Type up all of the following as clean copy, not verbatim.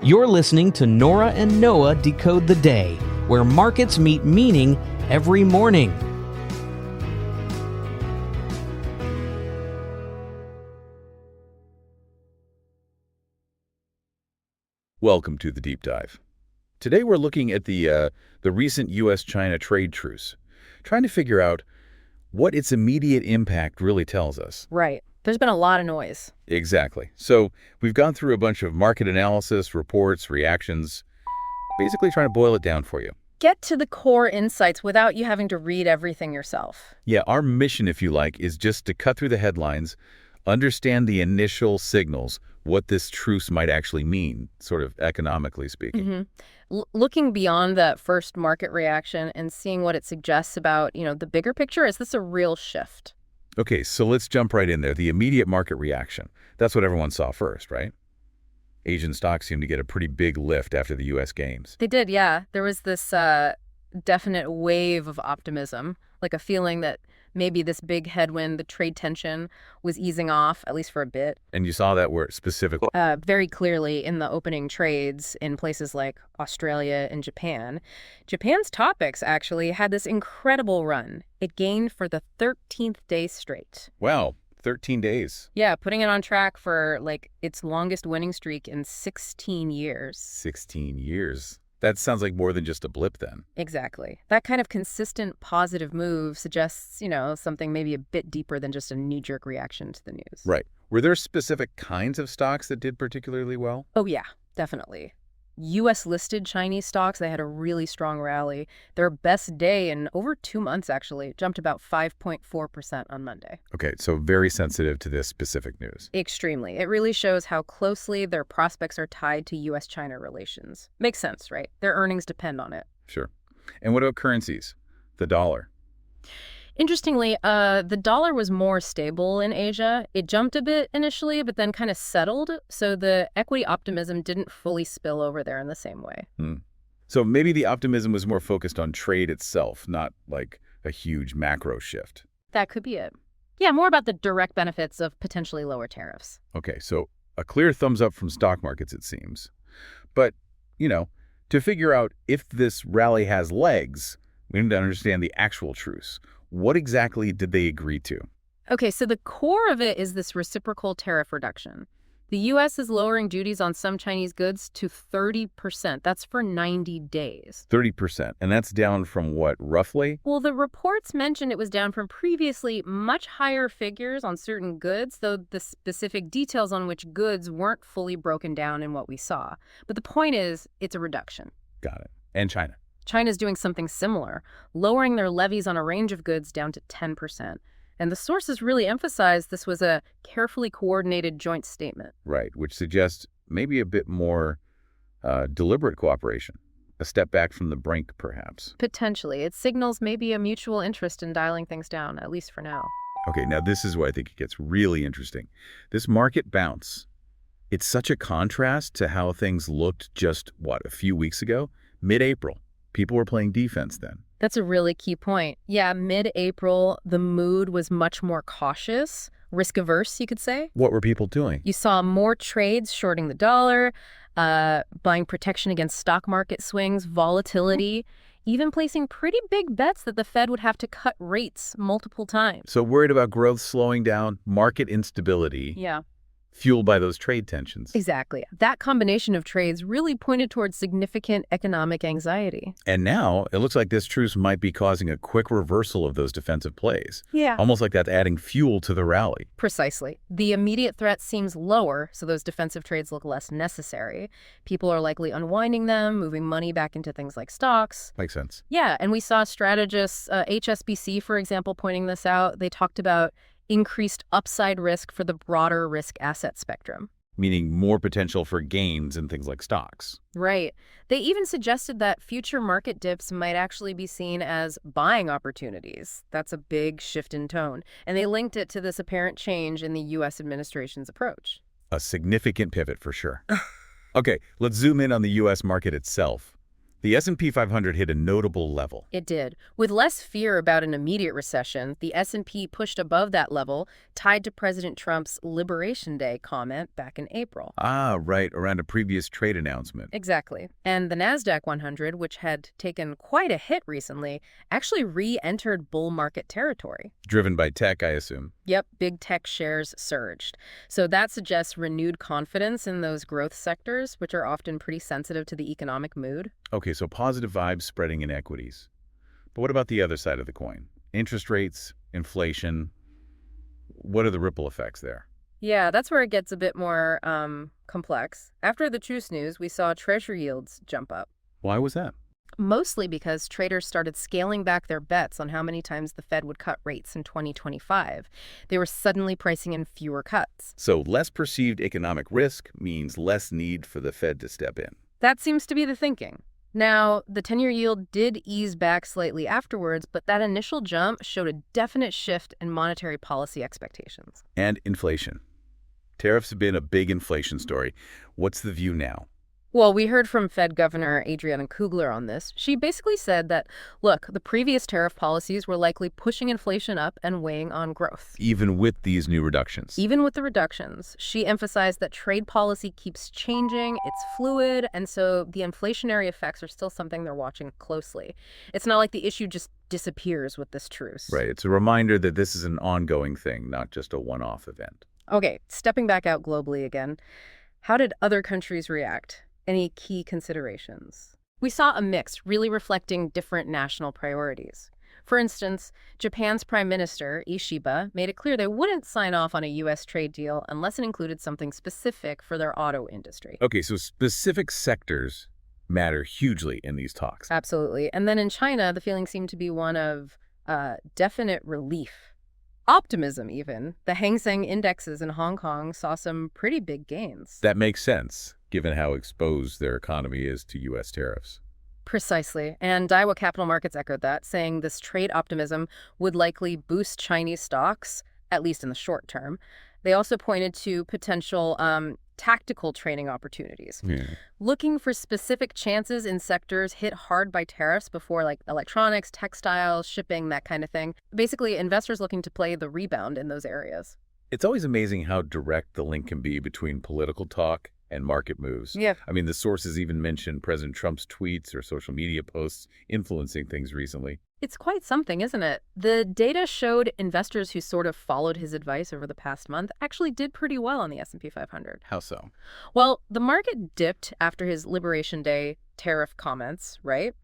You're listening to Nora and Noah Decode the Day, where markets meet meaning every morning. Welcome to the Deep Dive. Today we're looking at the recent U.S.-China trade truce, trying to figure out what its immediate impact really tells us. Right. There's been a lot of noise. Exactly. So we've gone through a bunch of market analysis, reports, reactions, basically trying to boil it down for you. Get to the core insights without you having to read everything yourself. Yeah, our mission, if you like, is just to cut through the headlines, understand the initial signals, what this truce might actually mean, sort of economically speaking. Looking beyond that first market reaction and seeing what it suggests about, the bigger picture, is this a real shift? Okay, so let's jump right in there. The immediate market reaction. That's what everyone saw first, right? Asian stocks seemed to get a pretty big lift after the U.S. games. They did, yeah. There was this definite wave of optimism, like a feeling that maybe this big headwind, the trade tension, was easing off, at least for a bit. And you saw that where specifically? Very clearly in the opening trades in places like Australia and Japan. Japan's Topix actually had this incredible run. It gained for the 13th day straight. Wow, 13 days. Yeah, putting it on track for its longest winning streak in 16 years. 16 years. That sounds like more than just a blip then. Exactly. That kind of consistent positive move suggests, something maybe a bit deeper than just a knee-jerk reaction to the news. Right. Were there specific kinds of stocks that did particularly well? Oh, yeah, definitely. U.S.-listed Chinese stocks, they had a really strong rally. Their best day in over 2 months, actually, jumped about 5.4% on Monday. Okay, so very sensitive to this specific news. Extremely. It really shows how closely their prospects are tied to U.S.-China relations. Makes sense, right? Their earnings depend on it. Sure. And what about currencies? The dollar? Interestingly, the dollar was more stable in Asia. It jumped a bit initially, but then kind of settled. So the equity optimism didn't fully spill over there in the same way. So maybe the optimism was more focused on trade itself, not like a huge macro shift. That could be it. Yeah, more about the direct benefits of potentially lower tariffs. Okay, so a clear thumbs up from stock markets, it seems. But, to figure out if this rally has legs, we need to understand the actual truce. What exactly did they agree to? Okay, so the core of it is this reciprocal tariff reduction. The U.S. is lowering duties on some Chinese goods to 30%. That's for 90 days. 30%. And that's down from what, roughly? Well, the reports mentioned it was down from previously much higher figures on certain goods, though the specific details on which goods weren't fully broken down in what we saw. But the point is, it's a reduction. Got it. And China? China's doing something similar, lowering their levies on a range of goods down to 10%. And the sources really emphasized this was a carefully coordinated joint statement. Right, which suggests maybe a bit more deliberate cooperation, a step back from the brink, perhaps. Potentially. It signals maybe a mutual interest in dialing things down, at least for now. Okay, now this is where I think it gets really interesting. This market bounce, it's such a contrast to how things looked just, a few weeks ago? Mid-April. People were playing defense then. That's a really key point. Yeah, mid-April, the mood was much more cautious, risk-averse, you could say. What were people doing? You saw more trades shorting the dollar, buying protection against stock market swings, volatility, even placing pretty big bets that the Fed would have to cut rates multiple times. So worried about growth slowing down, market instability. Yeah. Fueled by those trade tensions. Exactly. That combination of trades really pointed towards significant economic anxiety. And now it looks like this truce might be causing a quick reversal of those defensive plays. Yeah. Almost like that's adding fuel to the rally. Precisely. The immediate threat seems lower, so those defensive trades look less necessary. People are likely unwinding them, moving money back into things like stocks. Makes sense. Yeah, and we saw strategists, HSBC, for example, pointing this out. They talked about increased upside risk for the broader risk asset spectrum. Meaning more potential for gains in things like stocks. Right. They even suggested that future market dips might actually be seen as buying opportunities. That's a big shift in tone. And they linked it to this apparent change in the U.S. administration's approach. A significant pivot for sure. Okay, let's zoom in on the U.S. market itself. The S&P 500 hit a notable level. It did. With less fear about an immediate recession, the S&P pushed above that level, tied to President Trump's Liberation Day comment back in April. Ah, right, around a previous trade announcement. Exactly. And the Nasdaq 100, which had taken quite a hit recently, actually re-entered bull market territory. Driven by tech, I assume. Yep, big tech shares surged. So that suggests renewed confidence in those growth sectors, which are often pretty sensitive to the economic mood. Okay, so positive vibes spreading in equities. But what about the other side of the coin? Interest rates, inflation. What are the ripple effects there? Yeah, that's where it gets a bit more complex. After the Truce news, we saw Treasury yields jump up. Why was that? Mostly because traders started scaling back their bets on how many times the Fed would cut rates in 2025. They were suddenly pricing in fewer cuts. So less perceived economic risk means less need for the Fed to step in. That seems to be the thinking. Now, the 10-year yield did ease back slightly afterwards, but that initial jump showed a definite shift in monetary policy expectations. And inflation. Tariffs have been a big inflation story. What's the view now? Well, we heard from Fed Governor Adriana Kugler on this. She basically said that, look, the previous tariff policies were likely pushing inflation up and weighing on growth. Even with these new reductions. Even with the reductions, she emphasized that trade policy keeps changing, it's fluid, and so the inflationary effects are still something they're watching closely. It's not like the issue just disappears with this truce. Right. It's a reminder that this is an ongoing thing, not just a one-off event. Okay, stepping back out globally again, how did other countries react? Any key considerations? We saw a mix really reflecting different national priorities. For instance, Japan's Prime Minister, Ishiba, made it clear they wouldn't sign off on a U.S. trade deal unless it included something specific for their auto industry. Okay, so specific sectors matter hugely in these talks. Absolutely. And then in China, the feeling seemed to be one of definite relief. Optimism, even. The Hang Seng indexes in Hong Kong saw some pretty big gains. That makes sense, given how exposed their economy is to U.S. tariffs. Precisely. And Daiwa Capital Markets echoed that, saying this trade optimism would likely boost Chinese stocks, at least in the short term. They also pointed to potential tactical trading opportunities. Looking for specific chances in sectors hit hard by tariffs before, like electronics, textiles, shipping, that kind of thing. Basically, investors looking to play the rebound in those areas. It's always amazing how direct the link can be between political talk and market moves. Yeah. I mean, the sources even mentioned President Trump's tweets or social media posts influencing things recently. It's quite something, isn't it? The data showed investors who sort of followed his advice over the past month actually did pretty well on the S&P 500. How so? Well, the market dipped after his Liberation Day tariff comments, right?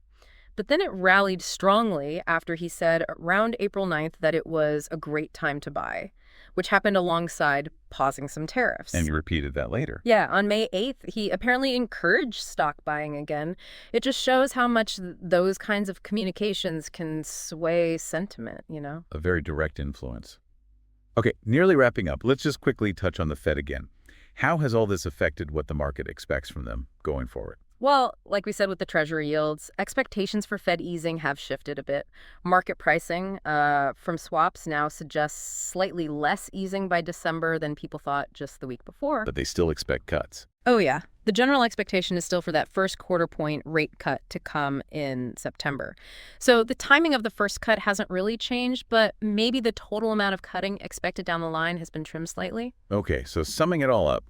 But then it rallied strongly after he said around April 9th that it was a great time to buy, which happened alongside pausing some tariffs. And you repeated that later. Yeah, on May 8th, he apparently encouraged stock buying again. It just shows how much those kinds of communications can sway sentiment, you know? A very direct influence. Okay, nearly wrapping up. Let's just quickly touch on the Fed again. How has all this affected what the market expects from them going forward? Well, like we said with the Treasury yields, expectations for Fed easing have shifted a bit. Market pricing from swaps now suggests slightly less easing by December than people thought just the week before. But they still expect cuts. Oh, yeah. The general expectation is still for that first quarter point rate cut to come in September. So the timing of the first cut hasn't really changed, but maybe the total amount of cutting expected down the line has been trimmed slightly. Okay, so summing it all up,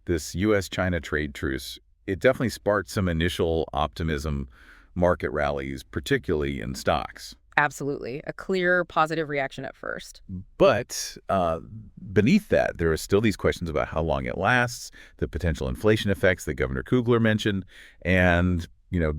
this U.S.-China trade truce, it definitely sparked some initial optimism, market rallies, particularly in stocks. Absolutely. A clear positive reaction at first. But beneath that, there are still these questions about how long it lasts, the potential inflation effects that Governor Kugler mentioned, and,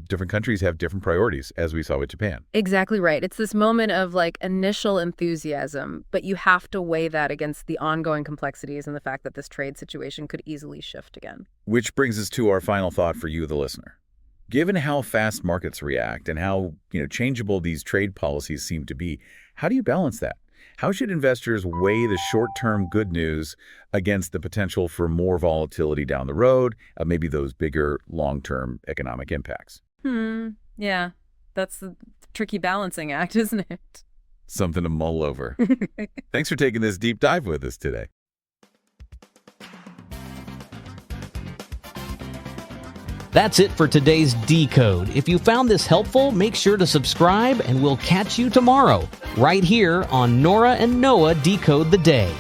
different countries have different priorities, as we saw with Japan. Exactly right. It's this moment of initial enthusiasm, but you have to weigh that against the ongoing complexities and the fact that this trade situation could easily shift again. Which brings us to our final thought for you, the listener. Given how fast markets react and how, changeable these trade policies seem to be, how do you balance that? How should investors weigh the short-term good news against the potential for more volatility down the road, maybe those bigger long-term economic impacts? Yeah, that's the tricky balancing act, isn't it? Something to mull over. Thanks for taking this deep dive with us today. That's it for today's Decode. If you found this helpful, make sure to subscribe, and we'll catch you tomorrow, right here on Nora and Noah Decode the Day.